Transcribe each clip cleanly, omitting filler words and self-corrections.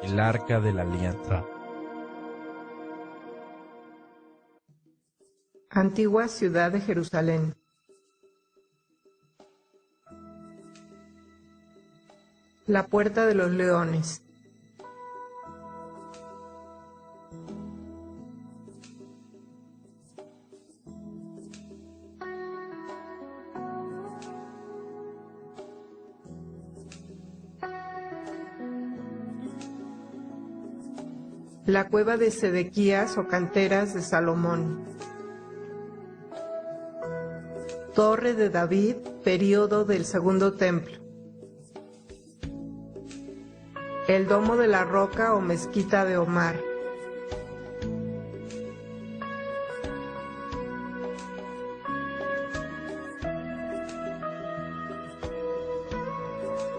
el arca de la alianza. Antigua ciudad de Jerusalén. La puerta de los leones. La cueva de Sedequías o canteras de Salomón. Torre de David, período del Segundo Templo. El domo de la roca o mezquita de Omar.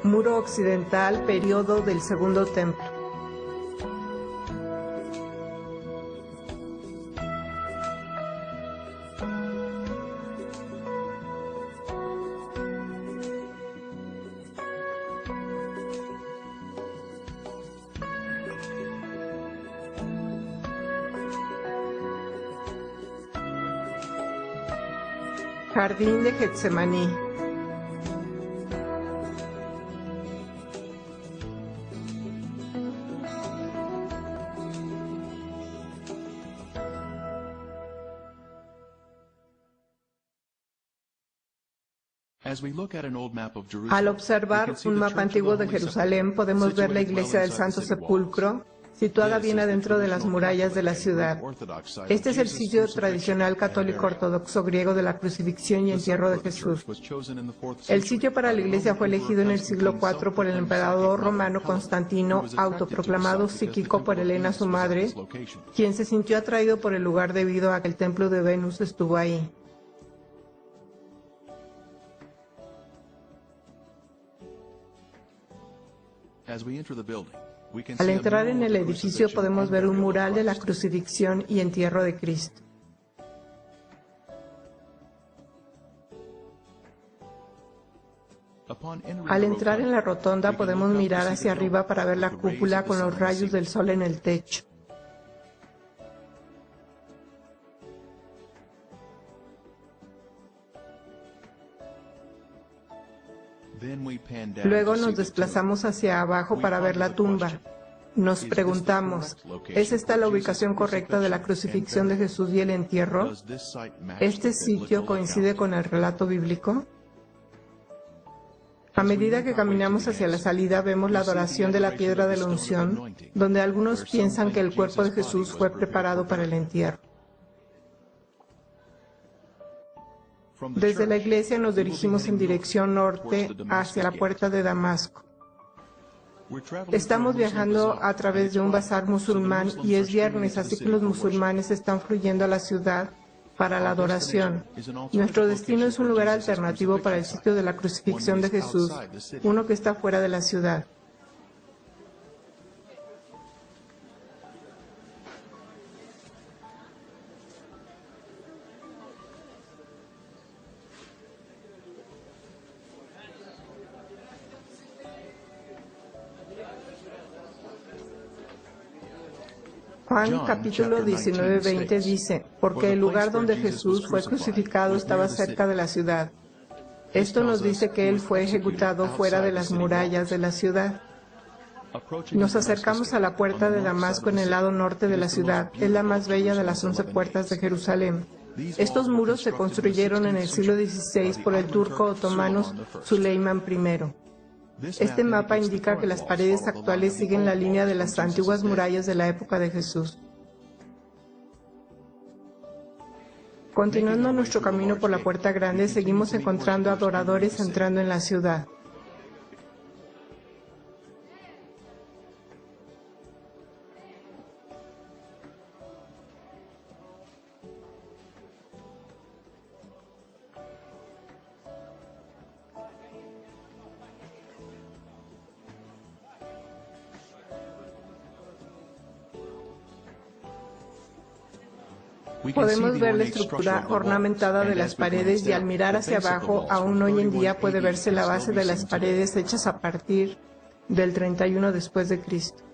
Muro occidental, período del Segundo Templo. Jardín de Getsemaní. Al observar un mapa antiguo de Jerusalén, podemos ver la iglesia del Santo Sepulcro, situada bien adentro de las murallas de la ciudad. Este es el sitio tradicional católico ortodoxo griego de la crucifixión y entierro de Jesús. El sitio para la iglesia fue elegido en el siglo IV por el emperador romano Constantino, autoproclamado psíquico por Helena, su madre, quien se sintió atraído por el lugar debido a que el templo de Venus estuvo ahí. Al entrar en el edificio podemos ver un mural de la crucifixión y entierro de Cristo. Al entrar en la rotonda podemos mirar hacia arriba para ver la cúpula con los rayos del sol en el techo. Luego nos desplazamos hacia abajo para ver la tumba. Nos preguntamos, ¿es esta la ubicación correcta de la crucifixión de Jesús y el entierro? ¿Este sitio coincide con el relato bíblico? A medida que caminamos hacia la salida, vemos la adoración de la piedra de la unción, donde algunos piensan que el cuerpo de Jesús fue preparado para el entierro. Desde la iglesia nos dirigimos en dirección norte hacia la puerta de Damasco. Estamos viajando a través de un bazar musulmán y es viernes, así que los musulmanes están fluyendo a la ciudad para la adoración. Nuestro destino es un lugar alternativo para el sitio de la crucifixión de Jesús, uno que está fuera de la ciudad. Juan capítulo 19-20 dice, porque el lugar donde Jesús fue crucificado estaba cerca de la ciudad. Esto nos dice que Él fue ejecutado fuera de las murallas de la ciudad. Nos acercamos a la puerta de Damasco en el lado norte de la ciudad. Es la más bella de las 11 puertas de Jerusalén. Estos muros se construyeron en el siglo XVI por el turco otomano Süleyman I. Este mapa indica que las paredes actuales siguen la línea de las antiguas murallas de la época de Jesús. Continuando nuestro camino por la Puerta Grande, seguimos encontrando adoradores entrando en la ciudad. Podemos ver la estructura ornamentada de las paredes y al mirar hacia abajo, aún hoy en día puede verse la base de las paredes hechas a partir del 31 después de Cristo.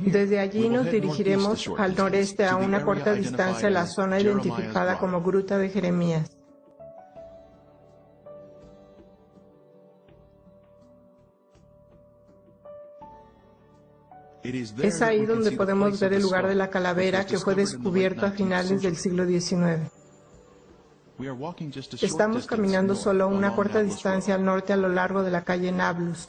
Desde allí nos dirigiremos al noreste a una corta distancia a la zona identificada como Gruta de Jeremías. Es ahí donde podemos ver el lugar de la calavera que fue descubierto a finales del siglo XIX. Estamos caminando solo una corta distancia al norte a lo largo de la calle Nablus.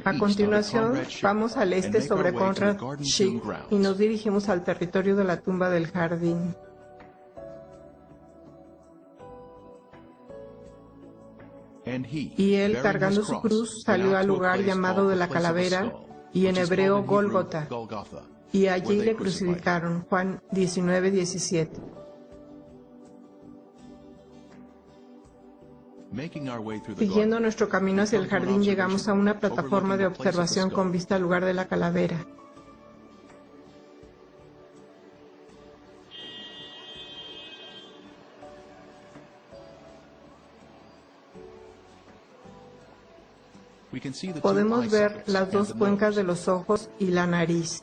A continuación, vamos al este sobre Conrad Schick y nos dirigimos al territorio de la tumba del jardín. Y él, cargando su cruz, salió al lugar llamado de la calavera, y en hebreo Gólgota, y allí le crucificaron. Juan 19:17. Siguiendo nuestro camino hacia el jardín, llegamos a una plataforma de observación con vista al lugar de la calavera. Podemos ver las dos cuencas de los ojos y la nariz.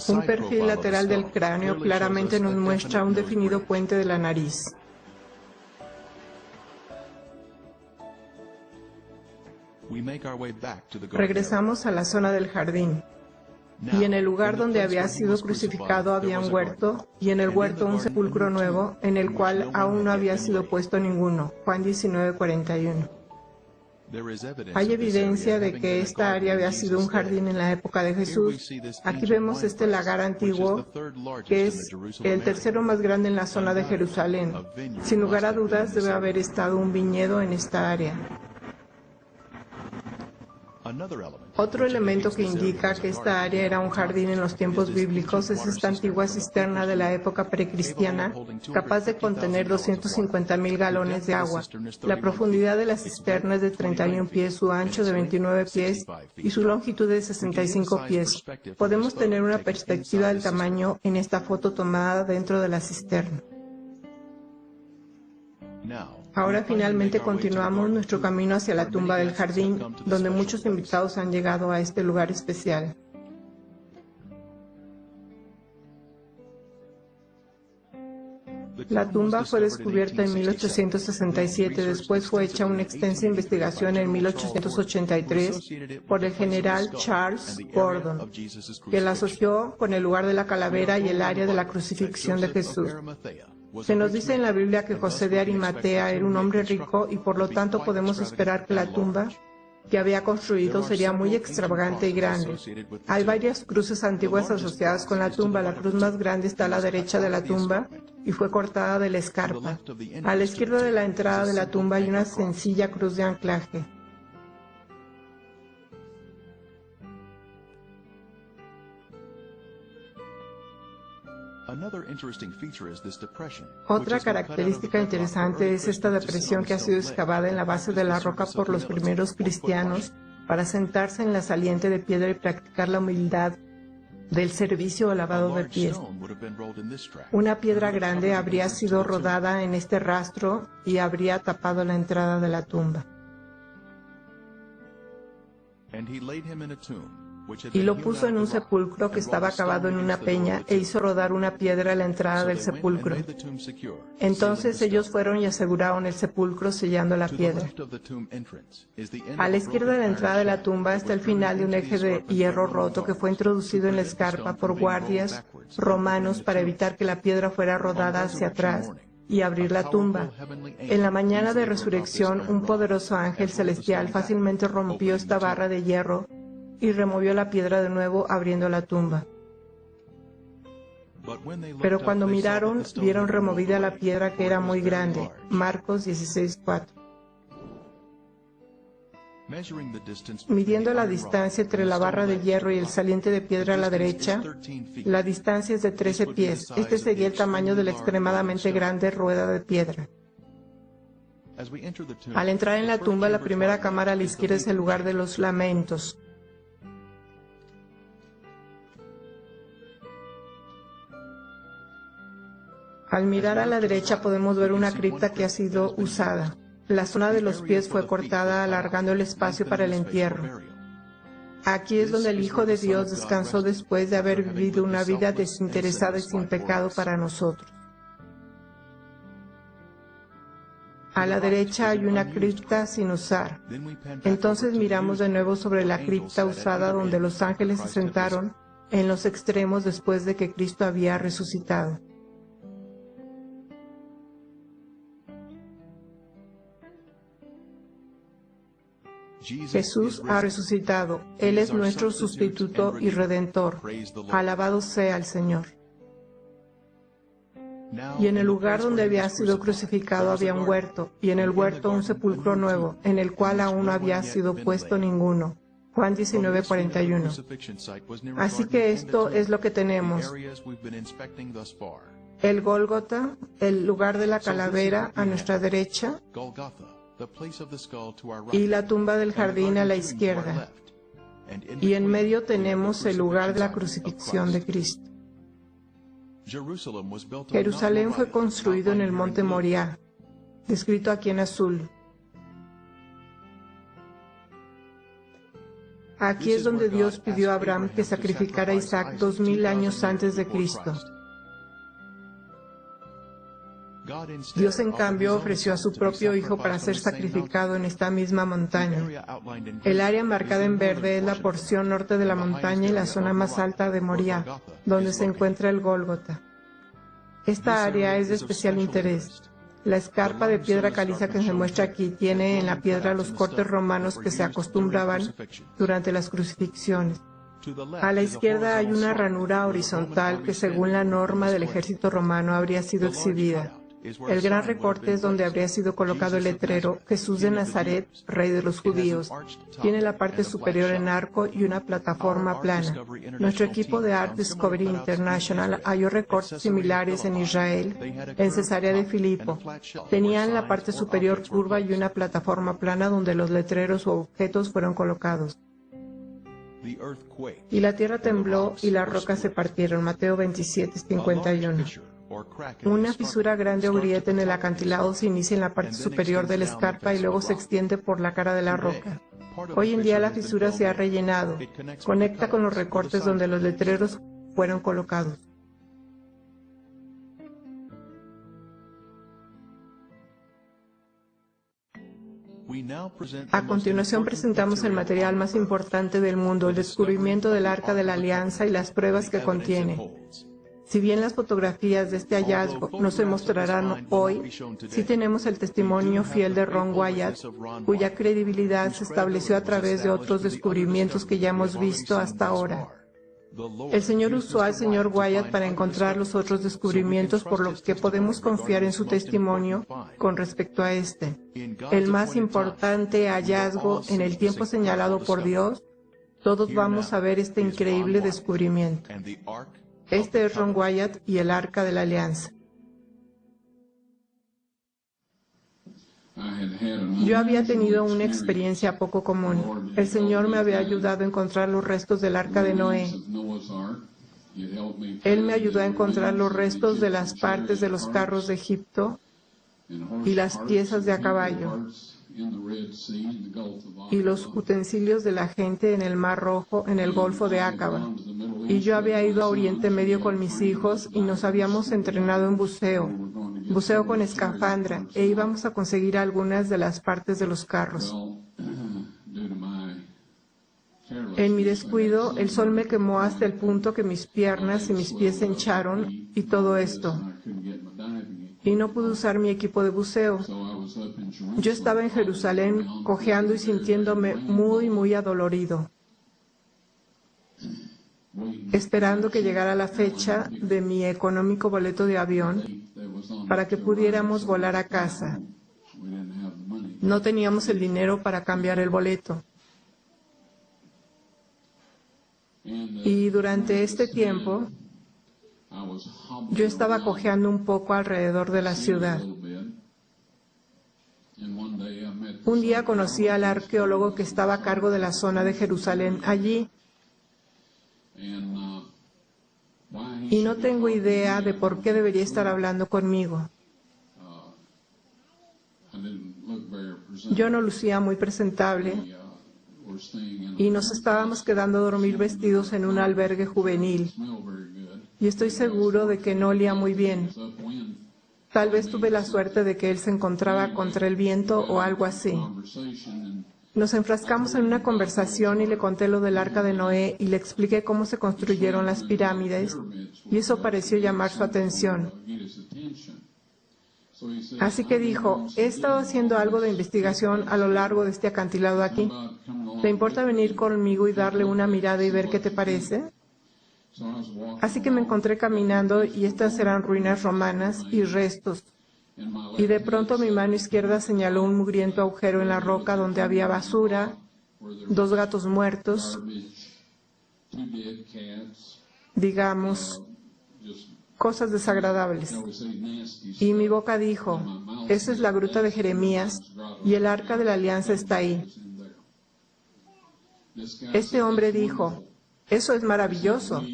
Un perfil lateral del cráneo claramente nos muestra un definido puente de la nariz. Regresamos a la zona del jardín. Y en el lugar donde había sido crucificado había un huerto, y en el huerto un sepulcro nuevo, en el cual aún no había sido puesto ninguno. Juan 19:41. Hay evidencia de que esta área había sido un jardín en la época de Jesús. Aquí vemos este lagar antiguo, que es el tercero más grande en la zona de Jerusalén. Sin lugar a dudas, debe haber estado un viñedo en esta área. Otro elemento que indica que esta área era un jardín en los tiempos bíblicos es esta antigua cisterna de la época precristiana, capaz de contener 250,000 galones de agua. La profundidad de la cisterna es de 31 pies, su ancho de 29 pies y su longitud de 65 pies. Podemos tener una perspectiva del tamaño en esta foto tomada dentro de la cisterna. Ahora finalmente continuamos nuestro camino hacia la tumba del jardín, donde muchos invitados han llegado a este lugar especial. La tumba fue descubierta en 1867, después fue hecha una extensa investigación en 1883 por el general Charles Gordon, que la asoció con el lugar de la calavera y el área de la crucifixión de Jesús. Se nos dice en la Biblia que José de Arimatea era un hombre rico y por lo tanto podemos esperar que la tumba que había construido sería muy extravagante y grande. Hay varias cruces antiguas asociadas con la tumba. La cruz más grande está a la derecha de la tumba y fue cortada de la escarpa. A la izquierda de la entrada de la tumba hay una sencilla cruz de anclaje. Otra característica interesante es esta depresión que ha sido excavada en la base de la roca por los primeros cristianos para sentarse en la saliente de piedra y practicar la humildad del servicio o lavado de pies. Una piedra grande habría sido rodada en este rastro y habría tapado la entrada de la tumba. y lo puso en un sepulcro que estaba cavado en una peña, e hizo rodar una piedra a la entrada del sepulcro. Entonces ellos fueron y aseguraron el sepulcro sellando la piedra. A la izquierda de la entrada de la tumba está el final de un eje de hierro roto que fue introducido en la escarpa por guardias romanos para evitar que la piedra fuera rodada hacia atrás y abrir la tumba. En la mañana de resurrección, un poderoso ángel celestial fácilmente rompió esta barra de hierro y removió la piedra de nuevo, abriendo la tumba. Pero cuando miraron, vieron removida la piedra, que era muy grande. Marcos 16:4. Midiendo la distancia entre la barra de hierro y el saliente de piedra a la derecha, la distancia es de 13 pies. Este sería el tamaño de la extremadamente grande rueda de piedra. Al entrar en la tumba, la primera cámara a la izquierda es el lugar de los lamentos. Al mirar a la derecha podemos ver una cripta que ha sido usada. La zona de los pies fue cortada, alargando el espacio para el entierro. Aquí es donde el Hijo de Dios descansó después de haber vivido una vida desinteresada y sin pecado para nosotros. A la derecha hay una cripta sin usar. Entonces miramos de nuevo sobre la cripta usada, donde los ángeles se sentaron en los extremos después de que Cristo había resucitado. Jesús ha resucitado. Él es nuestro sustituto y redentor. Alabado sea el Señor. Y en el lugar donde había sido crucificado había un huerto, y en el huerto un sepulcro nuevo, en el cual aún no había sido puesto ninguno. Juan 19:41. Así que esto es lo que tenemos. El Gólgota, el lugar de la calavera a nuestra derecha, y la tumba del jardín a la izquierda. Y en medio tenemos el lugar de la crucifixión de Cristo. Jerusalén fue construido en el monte Moriah, descrito aquí en azul. Aquí es donde Dios pidió a Abraham que sacrificara a Isaac 2000 años antes de Cristo. Dios, en cambio, ofreció a su propio Hijo para ser sacrificado en esta misma montaña. El área marcada en verde es la porción norte de la montaña y la zona más alta de Moriah, donde se encuentra el Gólgota. Esta área es de especial interés. La escarpa de piedra caliza que se muestra aquí tiene en la piedra los cortes romanos que se acostumbraban durante las crucifixiones. A la izquierda hay una ranura horizontal que, según la norma del ejército romano, habría sido exhibida. El gran recorte es donde habría sido colocado el letrero «Jesús de Nazaret, Rey de los Judíos». Tiene la parte superior en arco y una plataforma plana. Nuestro equipo de Art Discovery International halló recortes similares en Israel, en Cesarea de Filipo. Tenían la parte superior curva y una plataforma plana donde los letreros o objetos fueron colocados. Y la tierra tembló y las rocas se partieron. Mateo 27:51. Una fisura grande o grieta en el acantilado se inicia en la parte superior de la escarpa y luego se extiende por la cara de la roca. Hoy en día la fisura se ha rellenado. Conecta con los recortes donde los letreros fueron colocados. A continuación presentamos el material más importante del mundo, el descubrimiento del Arca de la Alianza y las pruebas que contiene. Si bien las fotografías de este hallazgo no se mostrarán hoy, sí tenemos el testimonio fiel de Ron Wyatt, cuya credibilidad se estableció a través de otros descubrimientos que ya hemos visto hasta ahora. El Señor usó al señor Wyatt para encontrar los otros descubrimientos, por lo que podemos confiar en su testimonio con respecto a este. El más importante hallazgo en el tiempo señalado por Dios. Todos vamos a ver este increíble descubrimiento. Este es Ron Wyatt y el Arca de la Alianza. Yo había tenido una experiencia poco común. El Señor me había ayudado a encontrar los restos del Arca de Noé. Él me ayudó a encontrar los restos de las partes de los carros de Egipto y las piezas de a caballo. y los utensilios de la gente en el Mar Rojo, en el Golfo de Acaba. Y yo había ido a Oriente Medio con mis hijos y nos habíamos entrenado en buceo con escafandra, e íbamos a conseguir algunas de las partes de los carros. En mi descuido, el sol me quemó hasta el punto que mis piernas y mis pies se hincharon y todo esto. Y no pude usar mi equipo de buceo. Yo estaba en Jerusalén cojeando y sintiéndome muy adolorido, esperando que llegara la fecha de mi económico boleto de avión para que pudiéramos volar a casa. No teníamos el dinero para cambiar el boleto. Y durante este tiempo, yo estaba cojeando un poco alrededor de la ciudad. Un día conocí al arqueólogo que estaba a cargo de la zona de Jerusalén allí. Y no tengo idea de por qué debería estar hablando conmigo. Yo no lucía muy presentable y nos estábamos quedando a dormir vestidos en un albergue juvenil. Y estoy seguro de que no olía muy bien. Tal vez tuve la suerte de que él se encontraba contra el viento o algo así. Nos enfrascamos en una conversación y le conté lo del Arca de Noé y le expliqué cómo se construyeron las pirámides, y eso pareció llamar su atención. Así que dijo: he estado haciendo algo de investigación a lo largo de este acantilado aquí. ¿Te importa venir conmigo y darle una mirada y ver qué te parece? Así que me encontré caminando y estas eran ruinas romanas y restos. Y de pronto mi mano izquierda señaló un mugriento agujero en la roca donde había basura, 2 gatos muertos, digamos, cosas desagradables. Y mi boca dijo: esa es la gruta de Jeremías y el Arca de la Alianza está ahí. Este hombre dijo: eso es maravilloso.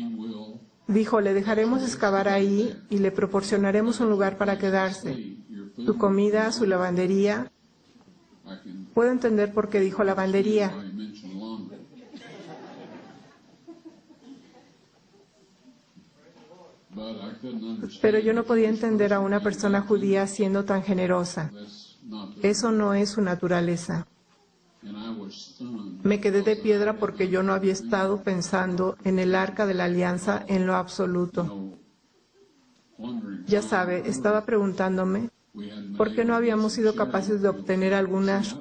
Dijo: le dejaremos excavar ahí y le proporcionaremos un lugar para quedarse, su comida, su lavandería. Puedo entender por qué dijo lavandería. Pero yo no podía entender a una persona judía siendo tan generosa. Eso no es su naturaleza. Me quedé de piedra porque yo no había estado pensando en el Arca de la Alianza en lo absoluto. Ya sabe, estaba preguntándome por qué no habíamos sido capaces de obtener algunas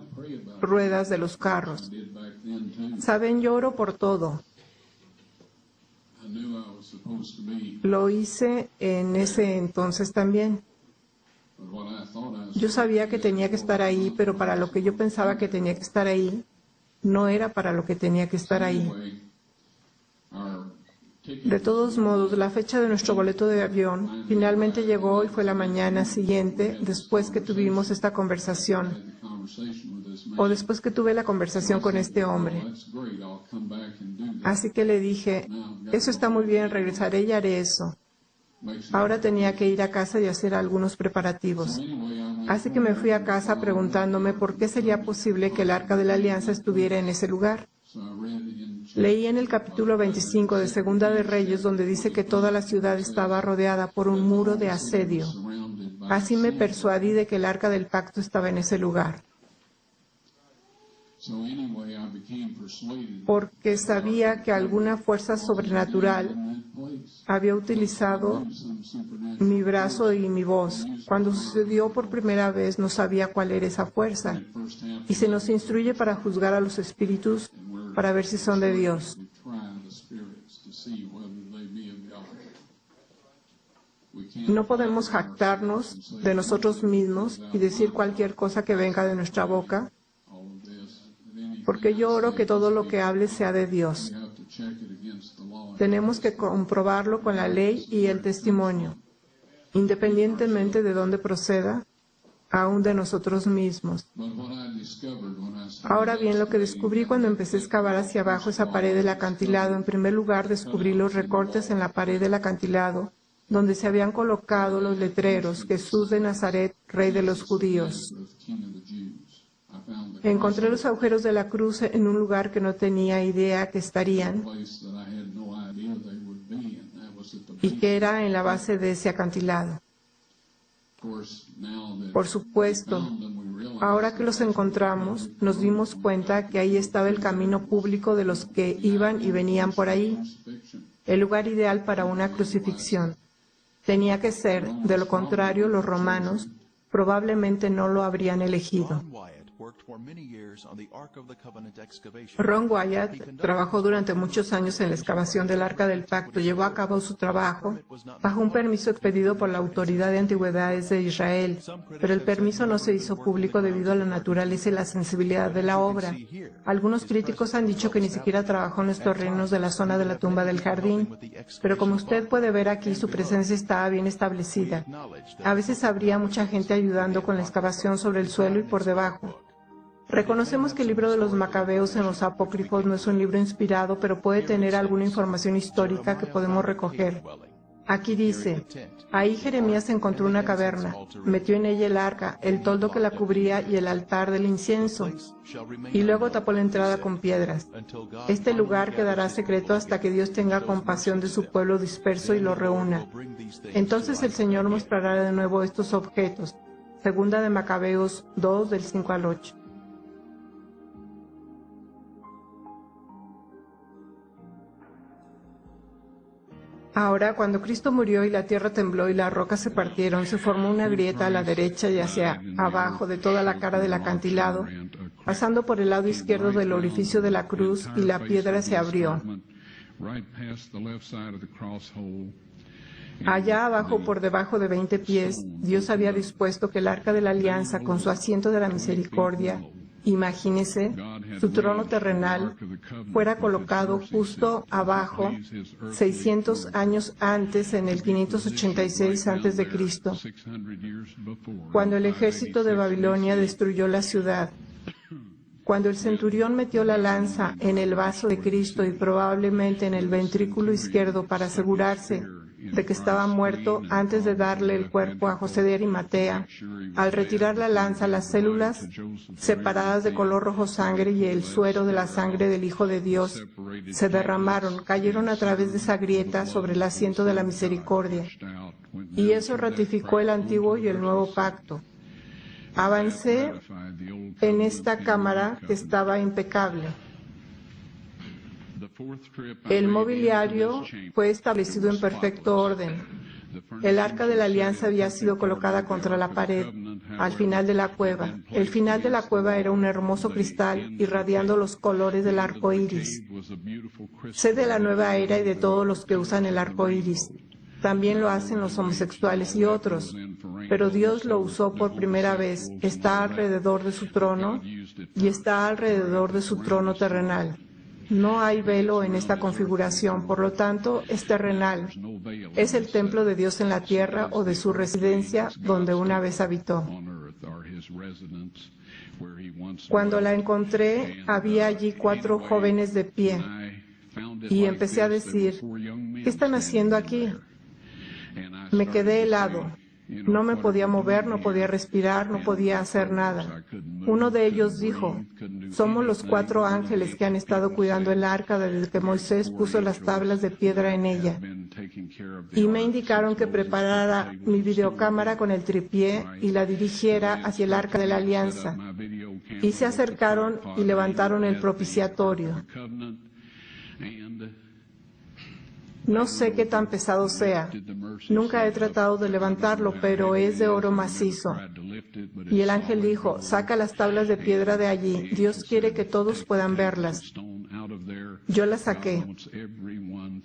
ruedas de los carros. Saben, yo oro por todo. Lo hice en ese entonces también. Yo sabía que tenía que estar ahí, pero para lo que yo pensaba que tenía que estar ahí, no era para lo que tenía que estar ahí. De todos modos, la fecha de nuestro boleto de avión finalmente llegó y fue la mañana siguiente, después que tuvimos esta conversación, o después que tuve la conversación con este hombre. Así que le dije: eso está muy bien, regresaré y haré eso. Ahora tenía que ir a casa y hacer algunos preparativos. Así que me fui a casa preguntándome por qué sería posible que el Arca de la Alianza estuviera en ese lugar. Leí en el capítulo 25 de Segunda de Reyes, donde dice que toda la ciudad estaba rodeada por un muro de asedio. Así me persuadí de que el Arca del Pacto estaba en ese lugar. Porque sabía que alguna fuerza sobrenatural había utilizado mi brazo y mi voz. Cuando sucedió por primera vez, no sabía cuál era esa fuerza. Y se nos instruye para juzgar a los espíritus, para ver si son de Dios. No podemos jactarnos de nosotros mismos y decir cualquier cosa que venga de nuestra boca, porque yo oro que todo lo que hable sea de Dios. Tenemos que comprobarlo con la ley y el testimonio, independientemente de dónde proceda, aún de nosotros mismos. Ahora bien, lo que descubrí cuando empecé a excavar hacia abajo esa pared del acantilado, en primer lugar descubrí los recortes en la pared del acantilado, donde se habían colocado los letreros: Jesús de Nazaret, Rey de los Judíos. Encontré los agujeros de la cruz en un lugar que no tenía idea que estarían y que era en la base de ese acantilado. Por supuesto, ahora que los encontramos, nos dimos cuenta que ahí estaba el camino público de los que iban y venían por ahí, el lugar ideal para una crucifixión. Tenía que ser, de lo contrario, los romanos probablemente no lo habrían elegido. Ron Wyatt trabajó durante muchos años en la excavación del Arca del Pacto. Llevó a cabo su trabajo bajo un permiso expedido por la Autoridad de Antigüedades de Israel, pero el permiso no se hizo público debido a la naturaleza y la sensibilidad de la obra. Algunos críticos han dicho que ni siquiera trabajó en los terrenos de la zona de la tumba del jardín, pero como usted puede ver aquí, su presencia estaba bien establecida. A veces habría mucha gente ayudando con la excavación sobre el suelo y por debajo. Reconocemos que el libro de los Macabeos en los Apócrifos no es un libro inspirado, pero puede tener alguna información histórica que podemos recoger. Aquí dice, ahí Jeremías encontró una caverna, metió en ella el arca, el toldo que la cubría y el altar del incienso, y luego tapó la entrada con piedras. Este lugar quedará secreto hasta que Dios tenga compasión de su pueblo disperso y lo reúna. Entonces el Señor mostrará de nuevo estos objetos. Segunda de Macabeos 2, del 5 al 8. Ahora, cuando Cristo murió y la tierra tembló y las rocas se partieron, se formó una grieta a la derecha y hacia abajo de toda la cara del acantilado, pasando por el lado izquierdo del orificio de la cruz, y la piedra se abrió. Allá abajo, por debajo de 20 pies, Dios había dispuesto que el Arca de la Alianza, con su asiento de la misericordia, imagínese, su trono terrenal, fuera colocado justo abajo, 600 años antes, en el 586 a.C., cuando el ejército de Babilonia destruyó la ciudad. Cuando el centurión metió la lanza en el vaso de Cristo y probablemente en el ventrículo izquierdo para asegurarse de que estaba muerto antes de darle el cuerpo a José de Arimatea, al retirar la lanza, las células separadas de color rojo sangre y el suero de la sangre del Hijo de Dios se derramaron, cayeron a través de esa grieta sobre el asiento de la misericordia. Y eso ratificó el antiguo y el nuevo pacto. Avancé en esta cámara que estaba impecable. El mobiliario fue establecido en perfecto orden. El Arca de la Alianza había sido colocada contra la pared, al final de la cueva. El final de la cueva era un hermoso cristal irradiando los colores del arco iris. Sé de la nueva era y de todos los que usan el arco iris. También lo hacen los homosexuales y otros, pero Dios lo usó por primera vez. Está alrededor de su trono y está alrededor de su trono terrenal. No hay velo en esta configuración, por lo tanto, es terrenal. Es el templo de Dios en la tierra o de su residencia donde una vez habitó. Cuando la encontré, había allí 4 jóvenes de pie y empecé a decir, ¿qué están haciendo aquí? Me quedé helado. No me podía mover, no podía respirar, no podía hacer nada. Uno de ellos dijo, somos los 4 ángeles que han estado cuidando el arca desde que Moisés puso las tablas de piedra en ella. Y me indicaron que preparara mi videocámara con el tripié y la dirigiera hacia el arca de la alianza. Y se acercaron y levantaron el propiciatorio. No sé qué tan pesado sea. Nunca he tratado de levantarlo, pero es de oro macizo. Y el ángel dijo, saca las tablas de piedra de allí. Dios quiere que todos puedan verlas. Yo las saqué.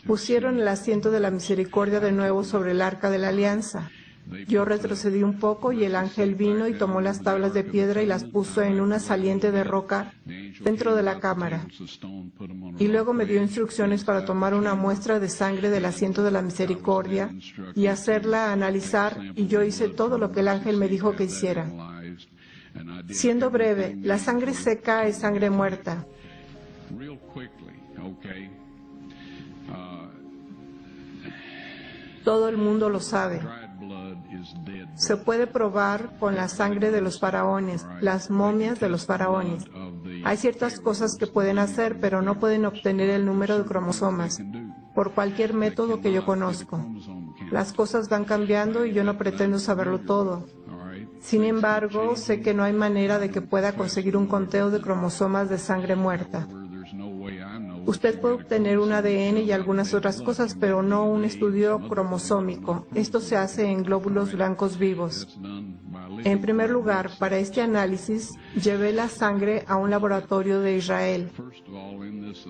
Pusieron el asiento de la misericordia de nuevo sobre el arca de la alianza. Yo retrocedí un poco y el ángel vino y tomó las tablas de piedra y las puso en una saliente de roca dentro de la cámara. Y luego me dio instrucciones para tomar una muestra de sangre del asiento de la misericordia y hacerla analizar, y yo hice todo lo que el ángel me dijo que hiciera. Siendo breve, la sangre seca es sangre muerta. Todo el mundo lo sabe. Se puede probar con la sangre de los faraones, las momias de los faraones. Hay ciertas cosas que pueden hacer, pero no pueden obtener el número de cromosomas por cualquier método que yo conozco. Las cosas van cambiando y yo no pretendo saberlo todo. Sin embargo, sé que no hay manera de que pueda conseguir un conteo de cromosomas de sangre muerta. Usted puede obtener un ADN y algunas otras cosas, pero no un estudio cromosómico. Esto se hace en glóbulos blancos vivos. En primer lugar, para este análisis, llevé la sangre a un laboratorio de Israel.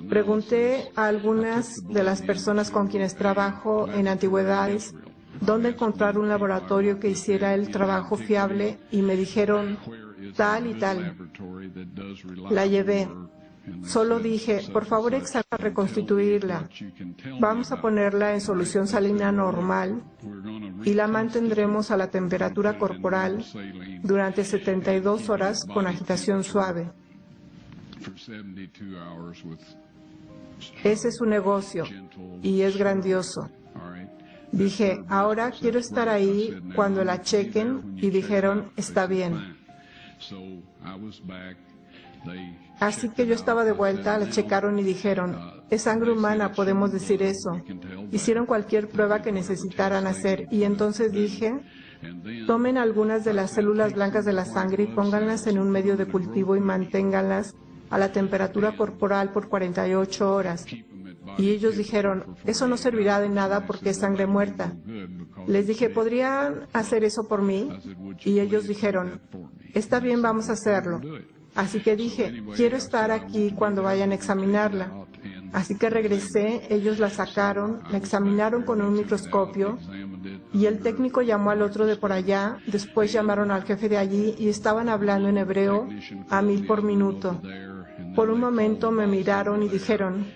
Pregunté a algunas de las personas con quienes trabajo en antigüedades dónde encontrar un laboratorio que hiciera el trabajo fiable y me dijeron tal y tal. La llevé. Solo dije, por favor, examina reconstituirla. Vamos a ponerla en solución salina normal y la mantendremos a la temperatura corporal durante 72 horas con agitación suave. Ese es su negocio y es grandioso. Dije, ahora quiero estar ahí cuando la chequen y dijeron, está bien. Así que yo estaba de vuelta, la checaron y dijeron, es sangre humana, podemos decir eso. Hicieron cualquier prueba que necesitaran hacer y entonces dije, tomen algunas de las células blancas de la sangre y pónganlas en un medio de cultivo y manténganlas a la temperatura corporal por 48 horas. Y ellos dijeron, eso no servirá de nada porque es sangre muerta. Les dije, ¿podrían hacer eso por mí? Y ellos dijeron, está bien, vamos a hacerlo. Así que dije, quiero estar aquí cuando vayan a examinarla. Así que regresé, ellos la sacaron, la examinaron con un microscopio y el técnico llamó al otro de por allá, después llamaron al jefe de allí y estaban hablando en hebreo a 1000 por minuto. Por un momento me miraron y dijeron,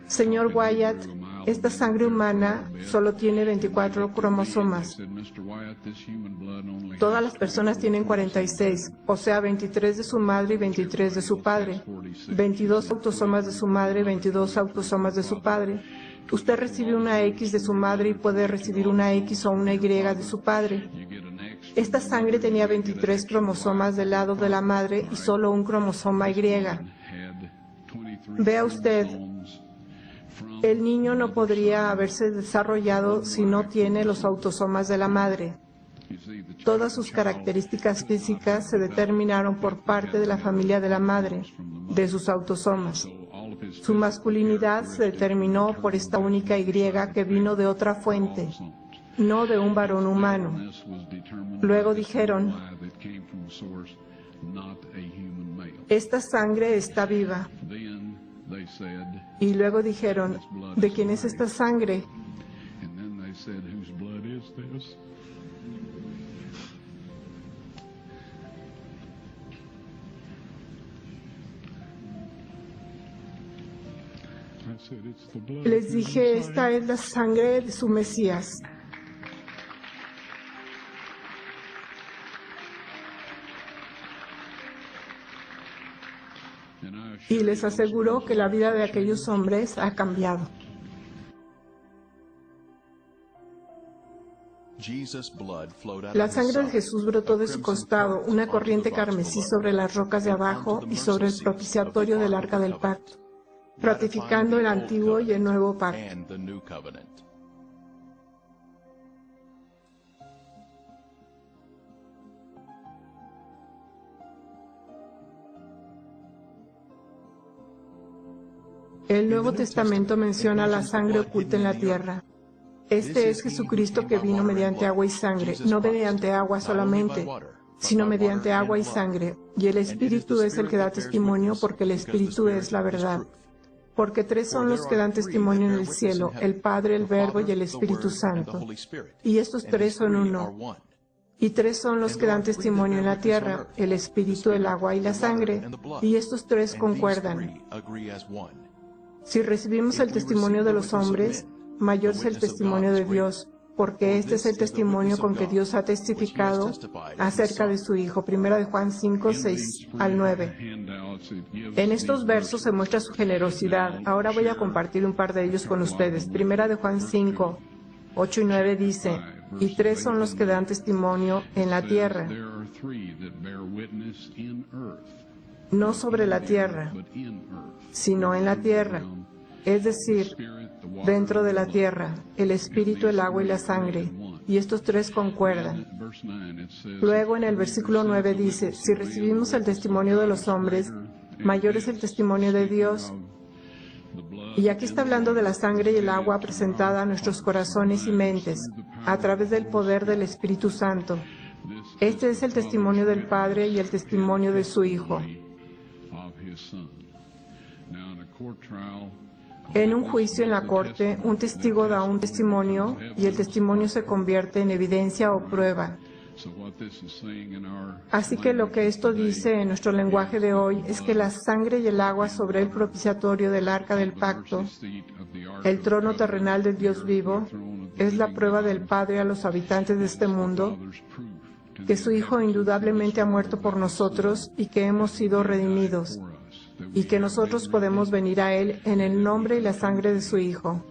señor Wyatt, esta sangre humana solo tiene 24 cromosomas. Todas las personas tienen 46, o sea, 23 de su madre y 23 de su padre. 22 autosomas de su madre y 22 autosomas de su padre. Usted recibe una X de su madre y puede recibir una X o una Y de su padre. Esta sangre tenía 23 cromosomas del lado de la madre y solo un cromosoma Y. Vea usted, el niño no podría haberse desarrollado si no tiene los autosomas de la madre. Todas sus características físicas se determinaron por parte de la familia de la madre, de sus autosomas. Su masculinidad se determinó por esta única Y que vino de otra fuente, no de un varón humano. Luego dijeron, esta sangre está viva. Y luego dijeron, ¿de quién es esta sangre? Les dije, esta es la sangre de su Mesías. Y les aseguro que la vida de aquellos hombres ha cambiado. La sangre de Jesús brotó de su costado, una corriente carmesí sobre las rocas de abajo y sobre el propiciatorio del Arca del Pacto, ratificando el antiguo y el nuevo pacto. El Nuevo Testamento menciona la sangre oculta en la tierra. Este es Jesucristo que vino mediante agua y sangre, no mediante agua solamente, sino mediante agua y sangre. Y el Espíritu es el que da testimonio, porque el Espíritu es la verdad. Porque tres son los que dan testimonio en el cielo, el Padre, el Verbo y el Espíritu Santo. Y estos tres son uno. Y tres son los que dan testimonio en la tierra, el Espíritu, el agua y la sangre. Y estos tres concuerdan. Si recibimos el testimonio de los hombres, mayor es el testimonio de Dios, porque este es el testimonio con que Dios ha testificado acerca de su Hijo. 1 Juan 5, 6 al 9. En estos versos se muestra su generosidad. Ahora voy a compartir un par de ellos con ustedes. 1 Juan 5, 8 y 9 dice, y 3 son los que dan testimonio en la tierra. No sobre la tierra, sino en la tierra, es decir, dentro de la tierra, el espíritu, el agua y la sangre, y estos 3 concuerdan. Luego en el versículo 9 dice, si recibimos el testimonio de los hombres, mayor es el testimonio de Dios. Y aquí está hablando de la sangre y el agua presentada a nuestros corazones y mentes, a través del poder del Espíritu Santo. Este es el testimonio del Padre y el testimonio de su Hijo. En un juicio en la corte, un testigo da un testimonio y el testimonio se convierte en evidencia o prueba. Así que lo que esto dice en nuestro lenguaje de hoy es que la sangre y el agua sobre el propiciatorio del arca del pacto, el trono terrenal del Dios vivo, es la prueba del Padre a los habitantes de este mundo, que su Hijo indudablemente ha muerto por nosotros y que hemos sido redimidos, y que nosotros podemos venir a Él en el nombre y la sangre de su Hijo,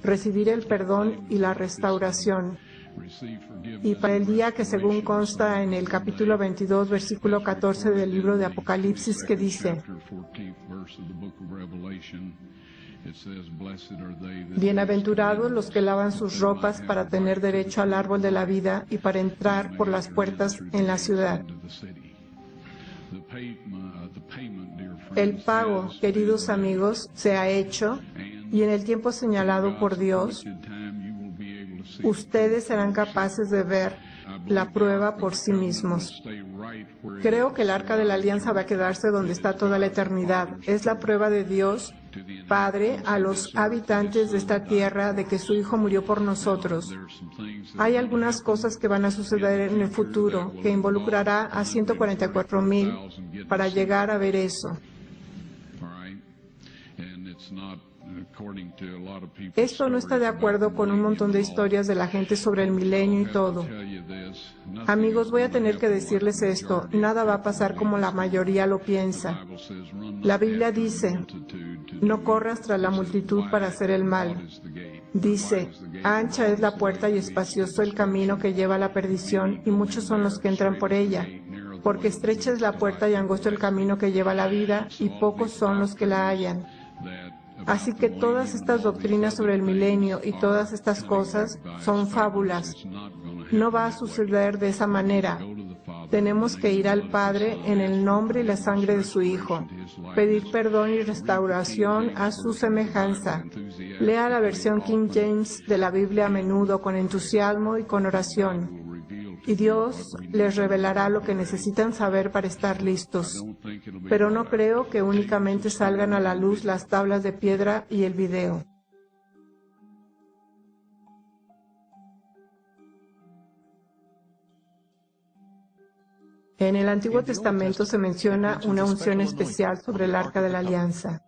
recibir el perdón y la restauración. Y para el día que según consta en el capítulo 22, versículo 14 del libro de Apocalipsis, que dice, bienaventurados los que lavan sus ropas para tener derecho al árbol de la vida y para entrar por las puertas en la ciudad. El pago, queridos amigos, se ha hecho, y en el tiempo señalado por Dios, ustedes serán capaces de ver la prueba por sí mismos. Creo que el Arca de la Alianza va a quedarse donde está toda la eternidad. Es la prueba de Dios, Padre, a los habitantes de esta tierra de que su Hijo murió por nosotros. Hay algunas cosas que van a suceder en el futuro que involucrará a 144,000 para llegar a ver eso. Esto no está de acuerdo con un montón de historias de la gente sobre el milenio y todo. Amigos, voy a tener que decirles esto, nada va a pasar como la mayoría lo piensa. La Biblia dice, no corras tras la multitud para hacer el mal. Dice, ancha es la puerta y espacioso el camino que lleva a la perdición, y muchos son los que entran por ella. Porque estrecha es la puerta y angosto el camino que lleva a la vida, y pocos son los que la hallan. Así que todas estas doctrinas sobre el milenio y todas estas cosas son fábulas. No va a suceder de esa manera. Tenemos que ir al Padre en el nombre y la sangre de su Hijo, pedir perdón y restauración a su semejanza. Lea la versión King James de la Biblia a menudo con entusiasmo y con oración. Y Dios les revelará lo que necesitan saber para estar listos. Pero no creo que únicamente salgan a la luz las tablas de piedra y el video. En el Antiguo Testamento se menciona una unción especial sobre el Arca de la Alianza.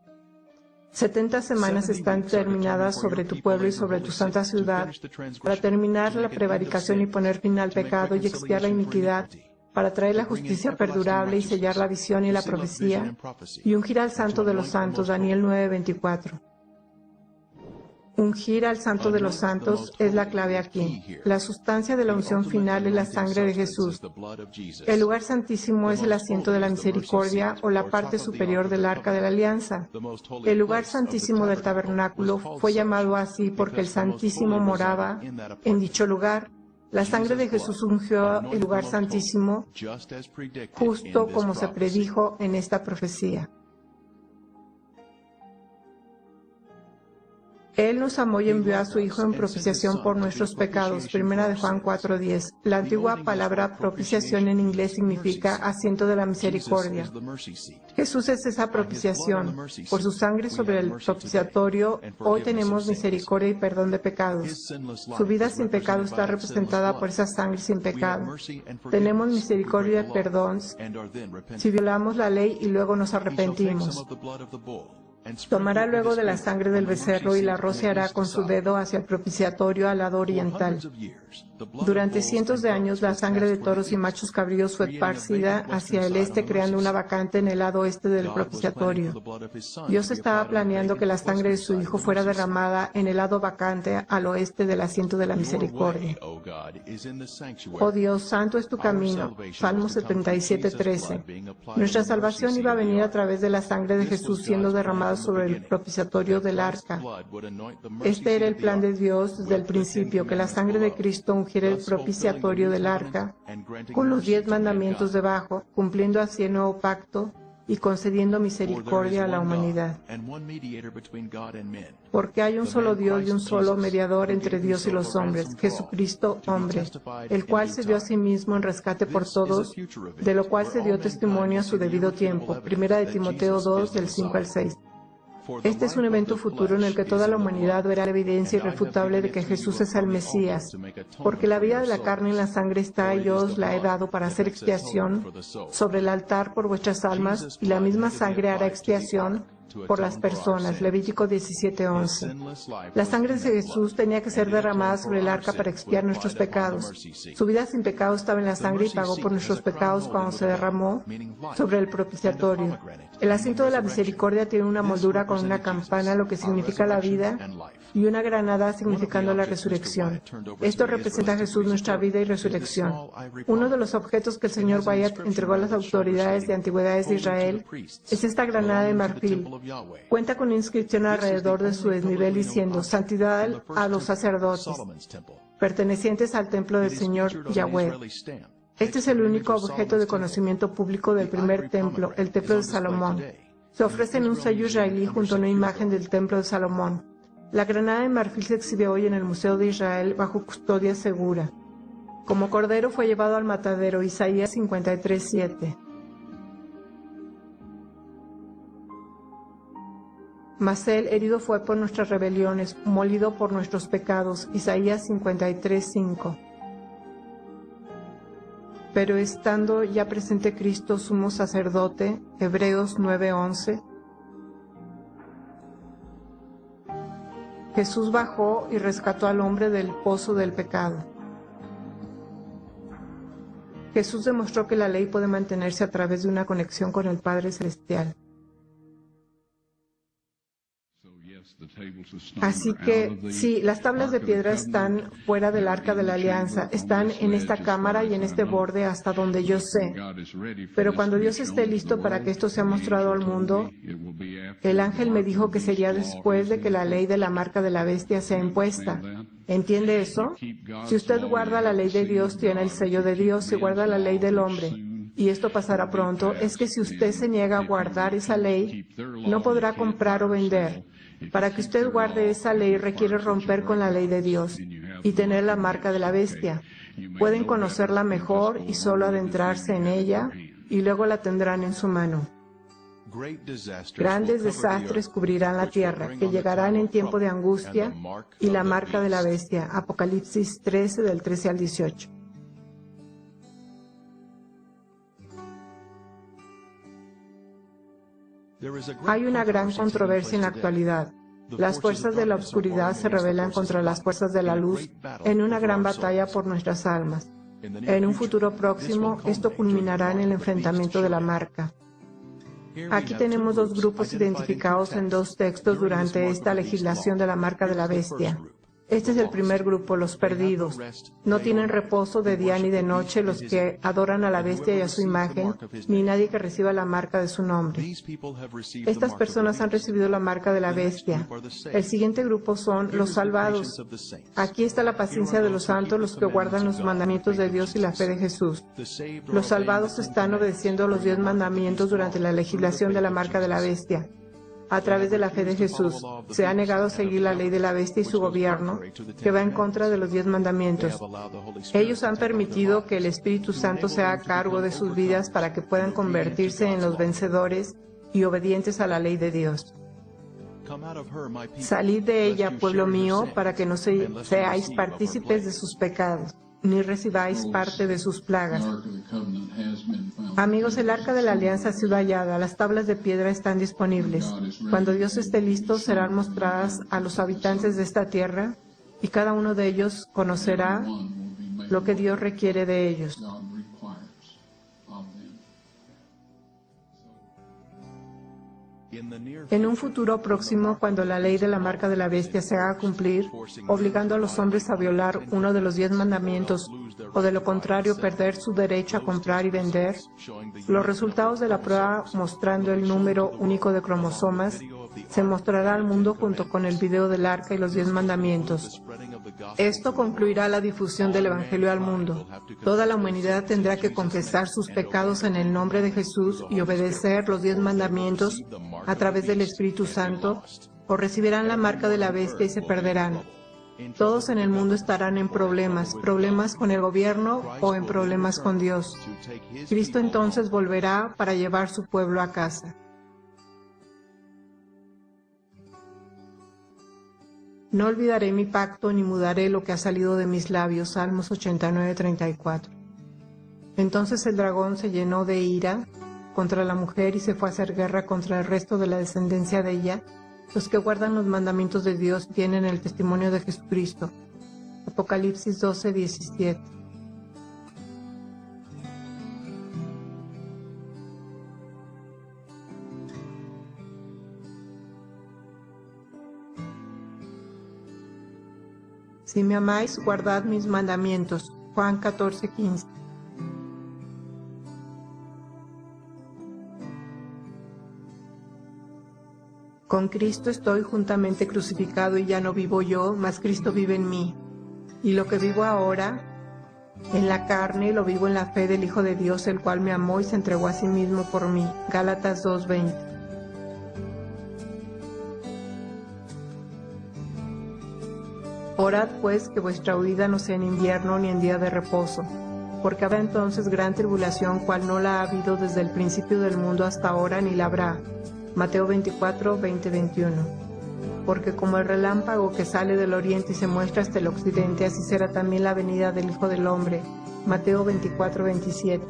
70 semanas están terminadas sobre tu pueblo y sobre tu santa ciudad para terminar la prevaricación y poner fin al pecado y expiar la iniquidad, para traer la justicia perdurable y sellar la visión y la profecía, y ungir al Santo de los Santos, Daniel 9:24. Ungir al Santo de los Santos es la clave aquí. La sustancia de la unción final es la sangre de Jesús. El lugar santísimo es el asiento de la misericordia o la parte superior del Arca de la Alianza. El lugar santísimo del tabernáculo fue llamado así porque el Santísimo moraba en dicho lugar. La sangre de Jesús ungió el lugar santísimo, justo como se predijo en esta profecía. Él nos amó y envió a su Hijo en propiciación por nuestros pecados. Primera de Juan 4:10. La antigua palabra propiciación en inglés significa asiento de la misericordia. Jesús es esa propiciación. Por su sangre sobre el propiciatorio, hoy tenemos misericordia y perdón de pecados. Su vida sin pecado está representada por esa sangre sin pecado. Tenemos misericordia y perdón si violamos la ley y luego nos arrepentimos. Tomará luego de la sangre del becerro y la rociará con su dedo hacia el propiciatorio al lado oriental. Durante cientos de años, la sangre de toros y machos cabríos fue esparcida hacia el este, creando una vacante en el lado oeste del propiciatorio. Dios estaba planeando que la sangre de su Hijo fuera derramada en el lado vacante al oeste del asiento de la misericordia. Oh Dios, santo es tu camino. Salmo 77:13. Nuestra salvación iba a venir a través de la sangre de Jesús siendo derramada sobre el propiciatorio del arca. Este era el plan de Dios desde el principio, que la sangre de Cristo ungiera el propiciatorio del arca con los 10 mandamientos debajo, cumpliendo así el nuevo pacto y concediendo misericordia a la humanidad. Porque hay un solo Dios y un solo mediador entre Dios y los hombres, Jesucristo hombre, el cual se dio a sí mismo en rescate por todos, de lo cual se dio testimonio a su debido tiempo. Primera de Timoteo 2, del 5 al 6. Este es un evento futuro en el que toda la humanidad verá la evidencia irrefutable de que Jesús es el Mesías, porque la vida de la carne en la sangre está, y yo os la he dado para hacer expiación sobre el altar por vuestras almas, y la misma sangre hará expiación por las personas. Levítico 17:11. La sangre de Jesús tenía que ser derramada sobre el arca para expiar nuestros pecados. Su vida sin pecado estaba en la sangre y pagó por nuestros pecados cuando se derramó sobre el propiciatorio. El asiento de la misericordia tiene una moldura con una campana, lo que significa la vida, y una granada significando la resurrección. Esto representa a Jesús, nuestra vida y resurrección. Uno de los objetos que el Señor Wyatt entregó a las autoridades de antigüedades de Israel es esta granada de marfil. Cuenta con una inscripción alrededor de su desnivel diciendo: Santidad a los sacerdotes, pertenecientes al templo del Señor Yahweh. Este es el único objeto de conocimiento público del primer templo, el templo de Salomón. Se ofrece en un sello israelí junto a una imagen del templo de Salomón. La granada de marfil se exhibe hoy en el Museo de Israel bajo custodia segura. Como cordero fue llevado al matadero, Isaías 53:7. Mas él herido fue por nuestras rebeliones, molido por nuestros pecados, Isaías 53:5. Pero estando ya presente Cristo sumo sacerdote, Hebreos 9:11, Jesús bajó y rescató al hombre del pozo del pecado. Jesús demostró que la ley puede mantenerse a través de una conexión con el Padre Celestial. Así que, sí, las tablas de piedra están fuera del arca de la alianza, están en esta cámara y en este borde hasta donde yo sé. Pero cuando Dios esté listo para que esto sea mostrado al mundo, el ángel me dijo que sería después de que la ley de la marca de la bestia sea impuesta. ¿Entiende eso? Si usted guarda la ley de Dios, tiene el sello de Dios. Si guarda la ley del hombre, y esto pasará pronto, es que si usted se niega a guardar esa ley, no podrá comprar o vender. Para que usted guarde esa ley requiere romper con la ley de Dios y tener la marca de la bestia. Pueden conocerla mejor y solo adentrarse en ella, y luego la tendrán en su mano. Grandes desastres cubrirán la tierra, que llegarán en tiempo de angustia, y la marca de la bestia. Apocalipsis 13, del 13 al 18. Hay una gran controversia en la actualidad. Las fuerzas de la oscuridad se rebelan contra las fuerzas de la luz en una gran batalla por nuestras almas. En un futuro próximo, esto culminará en el enfrentamiento de la marca. Aquí tenemos dos grupos identificados en dos textos durante esta legislación de la marca de la bestia. Este es el primer grupo, los perdidos. No tienen reposo de día ni de noche los que adoran a la bestia y a su imagen, ni nadie que reciba la marca de su nombre. Estas personas han recibido la marca de la bestia. El siguiente grupo son los salvados. Aquí está la paciencia de los santos, los que guardan los mandamientos de Dios y la fe de Jesús. Los salvados están obedeciendo los 10 mandamientos durante la legislación de la marca de la bestia. A través de la fe de Jesús, se ha negado a seguir la ley de la bestia y su gobierno, que va en contra de los 10 mandamientos. Ellos han permitido que el Espíritu Santo sea a cargo de sus vidas para que puedan convertirse en los vencedores y obedientes a la ley de Dios. Salid de ella, pueblo mío, para que no seáis partícipes de sus pecados, ni recibáis parte de sus plagas. Amigos, el arca de la alianza ha sido hallada, las tablas de piedra están disponibles. Cuando Dios esté listo, serán mostradas a los habitantes de esta tierra y cada uno de ellos conocerá lo que Dios requiere de ellos. En un futuro próximo, cuando la ley de la marca de la bestia se haga cumplir, obligando a los hombres a violar uno de los 10 mandamientos, o de lo contrario perder su derecho a comprar y vender, los resultados de la prueba mostrando el número único de cromosomas se mostrará al mundo junto con el video del arca y los 10 mandamientos. Esto concluirá la difusión del Evangelio al mundo. Toda la humanidad tendrá que confesar sus pecados en el nombre de Jesús y obedecer los 10 mandamientos a través del Espíritu Santo, o recibirán la marca de la bestia y se perderán. Todos en el mundo estarán en problemas con el gobierno o en problemas con Dios. Cristo entonces volverá para llevar su pueblo a casa. No olvidaré mi pacto ni mudaré lo que ha salido de mis labios. Salmos 89:34. Entonces el dragón se llenó de ira contra la mujer y se fue a hacer guerra contra el resto de la descendencia de ella. Los que guardan los mandamientos de Dios tienen el testimonio de Jesucristo. Apocalipsis 12:17. Si me amáis, guardad mis mandamientos. Juan 14:15. Con Cristo estoy juntamente crucificado y ya no vivo yo, mas Cristo vive en mí. Y lo que vivo ahora en la carne, lo vivo en la fe del Hijo de Dios, el cual me amó y se entregó a sí mismo por mí. Gálatas 2:20. Orad pues que vuestra huida no sea en invierno ni en día de reposo, porque habrá entonces gran tribulación, cual no la ha habido desde el principio del mundo hasta ahora, ni la habrá. Mateo 24:20-21. Porque como el relámpago que sale del oriente y se muestra hasta el occidente, así será también la venida del Hijo del Hombre. Mateo 24:27.